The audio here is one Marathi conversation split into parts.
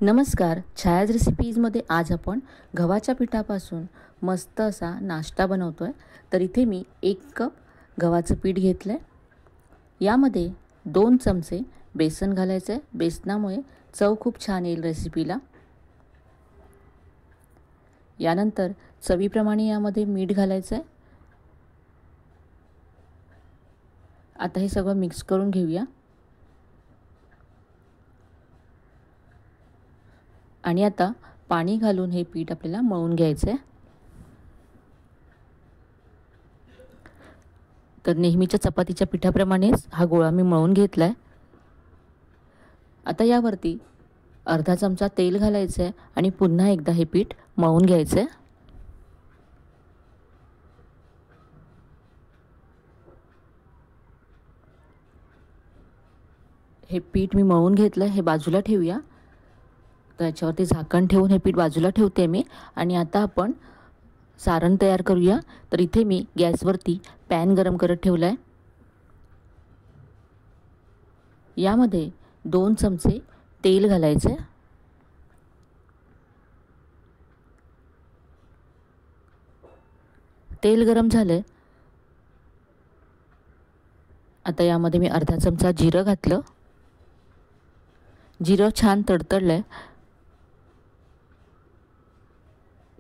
नमस्कार. छायाज रेसिपीजमध्ये आज आपण गव्हाच्या पिठापासून मस्त असा नाश्ता बनवतो आहे. तर इथे मी 1 कप गव्हाचं पीठ घेतलं आहे. यामध्ये 2 चमचे बेसन घालायचं आहे. बेसनामुळे चव खूप छान येईल रेसिपीला. यानंतर चवीप्रमाणे यामध्ये मीठ घालायचं आहे. आता हे सगळं मिक्स करून घेऊया. आणि आता पाणी घालून हे पीठ आपल्याला मळून घ्यायचं आहे. तर नेहमीच्या चपातीच्या पिठाप्रमाणेच हा गोळा मी मळून घेतला आहे. आता यावरती अर्धा चमचा तेल घालायचं आहे आणि पुन्हा एकदा हे पीठ मळून घ्यायचं आहे. हे पीठ मी मळून घेतलं, हे बाजूला ठेवूया. तर याच्यावरती झाकण ठेवून हे पीठ बाजूला ठेवते मी. आणि आता आपण सारण तयार करूया. तर इथे मी गॅसवरती पॅन गरम करत ठेवला आहे. यामध्ये 2 चमचे तेल घालायचे. तेल गरम झाले. आता यामध्ये मी अर्धा चमचा जिरं घातलं. जिरं छान तडतडलं आहे.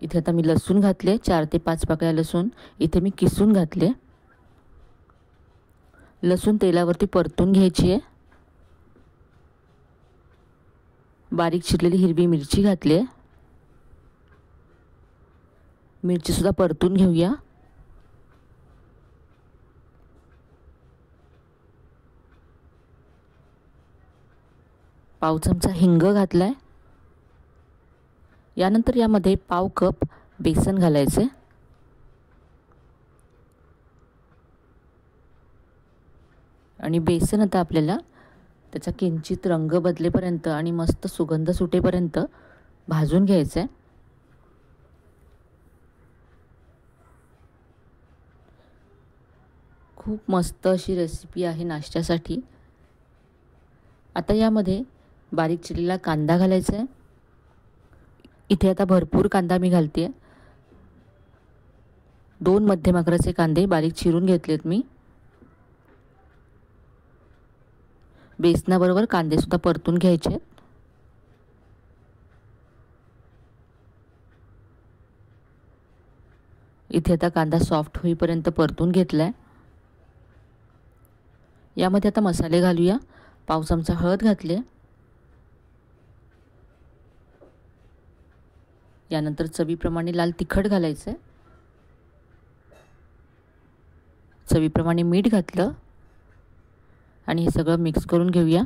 इथे आता मी लसूण घातले, 4 ते 5 पाकळ्या लसूण इथे मी किसून घातले. लसूण तेलावरती परतून घ्यायची आहे. बारीक चिरलेली हिरवी मिरची घातली आहे. मिरची सुद्धा परतून घेऊया. पाव चमचा हिंग घातलाय. यानंतर यामध्ये पाव कप बेसन घालायचे. आणि बेसन आता आपल्याला त्याचा किंचित रंग बदलेपर्यंत आणि मस्त सुगंध सुटेपर्यंत भाजून घ्यायचं आहे. खूप मस्त अशी रेसिपी आहे नाश्त्यासाठी. आता यामध्ये बारीक चिरलेला कांदा घालायचा आहे. इथे आता भरपूर कांदा मी घालते. 2 मध्यम आकाराचे कांदे बारीक चिरून घेतलेत मी. बेसनाबरोबर कांदे सुद्धा परतून घ्यायचे. इथे आता कांदा सॉफ्ट होईपर्यंत परतून घेतलाय. यामध्ये आता मसाले घालूया. पाव चमचा हळद घातले. यानंतर चवीप्रमाणे लाल तिखट घालायचं. चवीप्रमाणे मीठ घातलं आणि हे सगळं मिक्स करून घेऊया.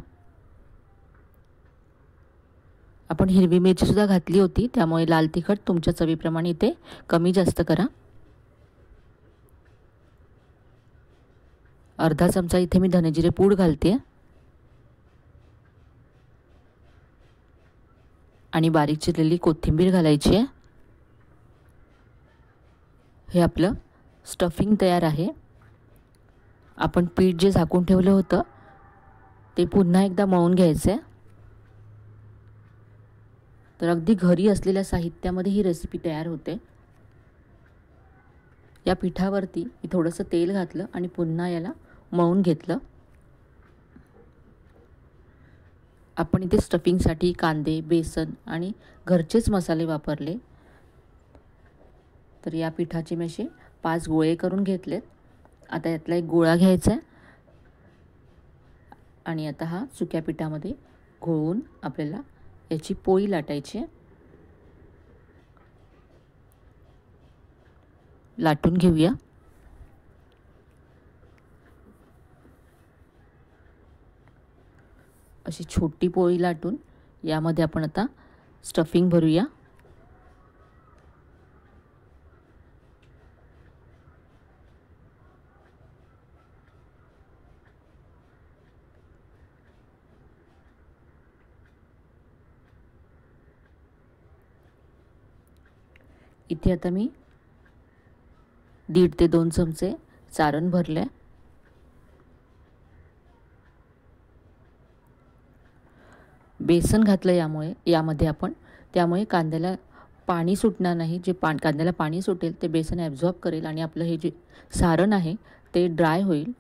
आपण हिरवी मिरची सुद्धा घातली होती, त्यामुळे लाल तिखट तुमच्या चवीप्रमाणे इथे कमी जास्त करा. अर्धा चमचा इथे मी धनेजिरे पूड घालते. आणि बारीक चिरलेली कोथिंबीर घालायची आहे. हे आपलं स्टफिंग तयार आहे. आपण पीठ जे झाकून ठेवलं होतं ते पुन्हा एकदा मळून घ्यायचं आहे. तर अगदी घरी असलेल्या साहित्यामध्ये ही रेसिपी तयार होते. या पिठावरती मी थोडंसं तेल घातलं आणि पुन्हा याला मळून घेतलं. आपण इथे स्टफिंगसाठी कांदे, बेसन आणि घरचेच मसाले वापरले. तर या पिठाचे मी असे 5 गोळे करून घेतलेत. आता यातला एक गोळा घ्यायचा आहे आणि आता हा सुक्या पिठामध्ये घोळून आपल्याला याची पोळी लाटायची आहे. लाटून घेऊया. अशी छोटी पोळी लाटून यामध्ये आपण आता स्टफिंग भरूया. इथे आता मी 1.5 ते 2 चमचे सारण भरले. बेसन घातलं यामध्ये आपण, त्यामुळे कांद्याला पाणी सुटणार नाही. जे कांद्याला पाणी सुटेल ते बेसन ॲब्झॉर्ब करेल आणि आपलं हे जे सारण आहे ते ड्राय होईल.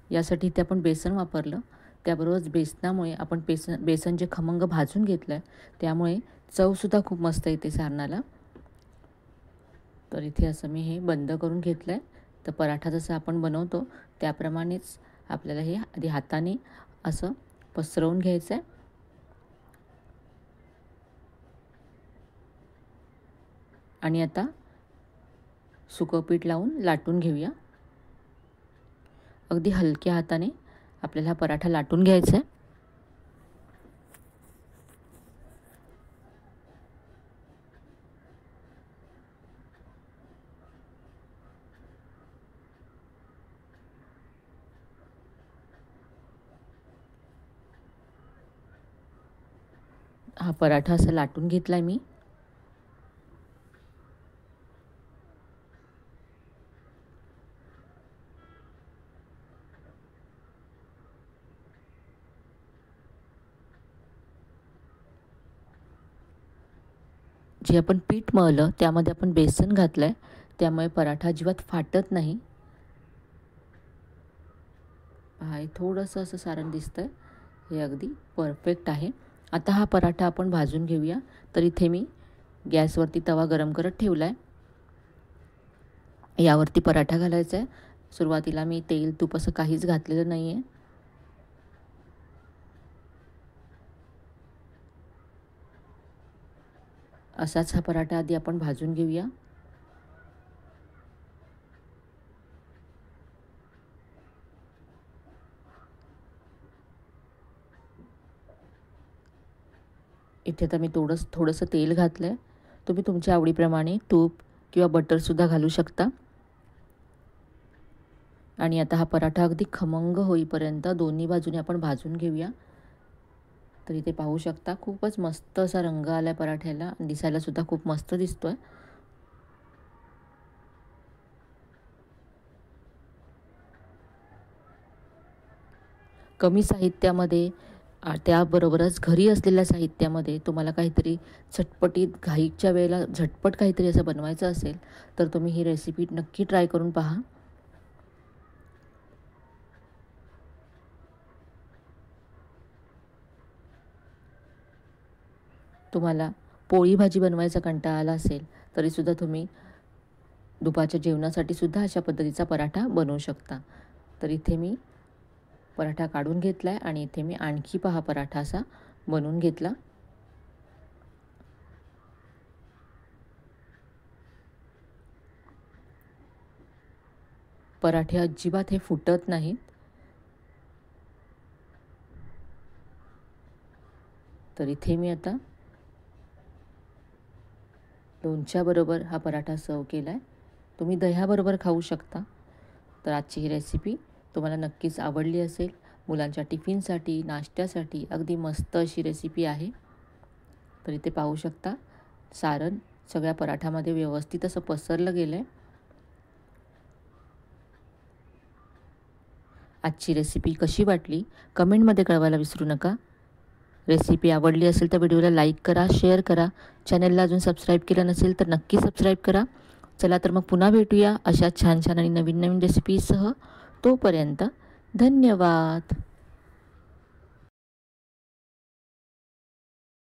यासाठी इथे आपण बेसन वापरलं. त्याबरोबरच बेसनामुळे आपण बेसन जे खमंग भाजून घेतलं आहे त्यामुळे चवसुद्धा खूप मस्त येते सारणाला. तर इथे असं मी हे बंद करून घेतलं आहे. तर पराठा जसा आपण बनवतो त्याप्रमाणेच आपल्याला हे आधी हाताने असं पसरवून घ्यायचं आहे. आणि आता सुकं पीठ लावून लाटून घेऊया. अगदी हलक्या हाताने आपल्याला हा पराठा लाटून घ्यायचा आहे. हा पराठा असा लाटून घेतला मी. जे आपण पीठ मळलं त्यामध्ये आपण बेसन घातलं आहे, त्यामुळे पराठा अजिबात फाटत नाही. हे थोडंसं असं सारण दिसतंय, हे अगदी परफेक्ट आहे. आता हा पराठा आपण भाजून घेऊया. तर इथे मी गॅसवरती तवा गरम करत ठेवला आहे. यावरती पराठा घालायचा आहे. सुरुवातीला मी तेल तूप असं काहीच घातलेलं नाही आहे. असाच हा पराठा आधी आपण भाजून घेऊया. इथे तर मी थोडंसं तेल घातलं आहे. तुम्ही तुमच्या आवडीप्रमाणे तूप किंवा बटरसुद्धा घालू शकता. आणि आता हा पराठा अगदी खमंग होईपर्यंत दोन्ही बाजूने आपण भाजून घेऊया. तर इथे पाहू शकता खूपच मस्त असा रंग आला आहे पराठ्याला, दिसायला सुद्धा खूप मस्त दिसतोय. कमी साहित्यामध्ये त्याबरोबरच घरी असलेल्या साहित्यामध्ये तुम्हाला काहीतरी चटपटीत घाईच्या वेळेला झटपट काहीतरी असं बनवायचं असेल तर तुम्ही ही रेसिपी नक्की ट्राय करून पहा. तुम्हाला पोळी भाजी बनवायचा कंटाळा आला असेल तरीसुद्धा तुम्ही दुपारच्या जेवणासाठी सुद्धा अशा पद्धतीचा पराठा बनवू शकता. तर इथे मी पराठा काढून घेतला आहे आणि इथे मी आणखी पहा पराठा असा बनवून घेतला. पराठे अजिबात हे फुटत नाहीत. तर इथे मी आता लोणच्याबरोबर हा पराठा सर्व केला आहे. तुम्ही दह्याबरोबर खाऊ शकता. तर आजची ही रेसिपी तुम्हाला नक्कीच आवडली असेल. मुलांच्या टिफिनसाठी, नाश्त्यासाठी अगदी मस्त अशी रेसिपी आहे. तर इथे पाहू शकता सारण सगळ्या पराठ्यामध्ये व्यवस्थित असं पसरलं गेलं आहे. आजची रेसिपी कशी वाटली कमेंटमध्ये कळवायला विसरू नका. रेसिपी आवडली असेल तर व्हिडिओला लाईक करा, शेअर करा. चॅनलला अजून सबस्क्राईब केलं नसेल तर नक्की सबस्क्राईब करा. चला तर मग पुन्हा भेटूया अशा छान छान आणि नवीन नवीन रेसिपीसह. तोपर्यंत धन्यवाद.